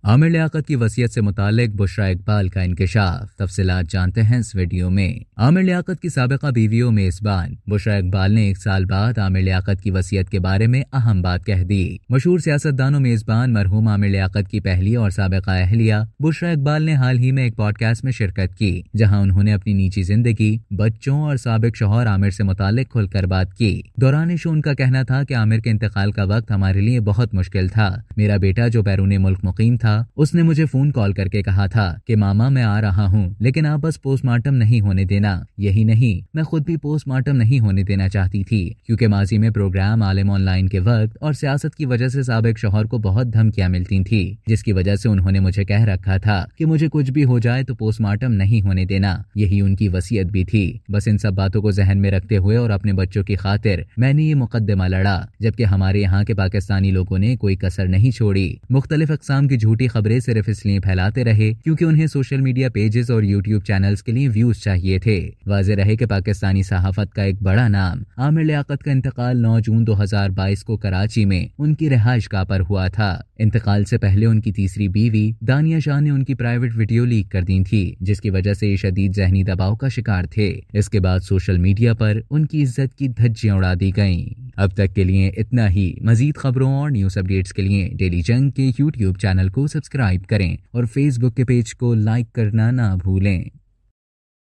आमिर लियाकत की वसीयत से मुतालिक बुशरा इकबाल का इंकिशाफ। तफसीलात जानते हैं इस वीडियो में। आमिर लियाकत की साबिका बीवियों मेजबान बुशरा इकबाल ने 1 साल बाद आमिर लियाकत की वसीयत के बारे में अहम बात कह दी। मशहूर सियासतदानों मेजबान मरहूम आमिर लियाकत की पहली और साबिका अहलिया बुशरा इकबाल ने हाल ही में एक पॉडकास्ट में शिरकत की, जहां उन्होंने अपनी निजी जिंदगी, बच्चों और साबिक शौहर आमिर से मुतालिक खुलकर बात की। दौरान शो उनका कहना था कि आमिर के इंतकाल का वक्त हमारे लिए बहुत मुश्किल था। मेरा बेटा जो बैरून मुल्क मुकीम था, उसने मुझे फोन कॉल करके कहा था कि मामा मैं आ रहा हूँ, लेकिन आप बस पोस्टमार्टम नहीं होने देना। यही नहीं, मैं खुद भी पोस्टमार्टम नहीं होने देना चाहती थी, क्योंकि माजी में प्रोग्राम आलिम ऑनलाइन के वक्त और सियासत की वजह से साबिक शौहर को बहुत धमकियां मिलती थी, जिसकी वजह से उन्होंने मुझे कह रखा था कि मुझे कुछ भी हो जाए तो पोस्टमार्टम नहीं होने देना। यही उनकी वसीयत भी थी। बस इन सब बातों को जहन में रखते हुए और अपने बच्चों की खातिर मैंने ये मुकदमा लड़ा, जबकि हमारे यहाँ के पाकिस्तानी लोगों ने कोई कसर नहीं छोड़ी। मुख्तलिफ अक़साम की झूठी खबरें सिर्फ इसलिए फैलाते रहे क्योंकि उन्हें सोशल मीडिया पेजेस और यूट्यूब चैनल्स के लिए व्यूज चाहिए थे। वाज़ेह रहे कि पाकिस्तानी सहाफत का एक बड़ा नाम आमिर लियाकत का इंतकाल 9 जून 2022 को कराची में उनकी रिहाइशगाह पर हुआ था। इंतकाल से पहले उनकी तीसरी बीवी दानिया शाह ने उनकी प्राइवेट वीडियो लीक कर दी थी, जिसकी वजह से ये शदीद जहनी दबाव का शिकार थे। इसके बाद सोशल मीडिया पर उनकी इज्जत की धज्जियां उड़ा दी गईं। अब तक के लिए इतना ही। मजीद खबरों और न्यूज अपडेट्स के लिए डेली जंग के यूट्यूब चैनल को सब्सक्राइब करें और फेसबुक के पेज को लाइक करना ना भूलें।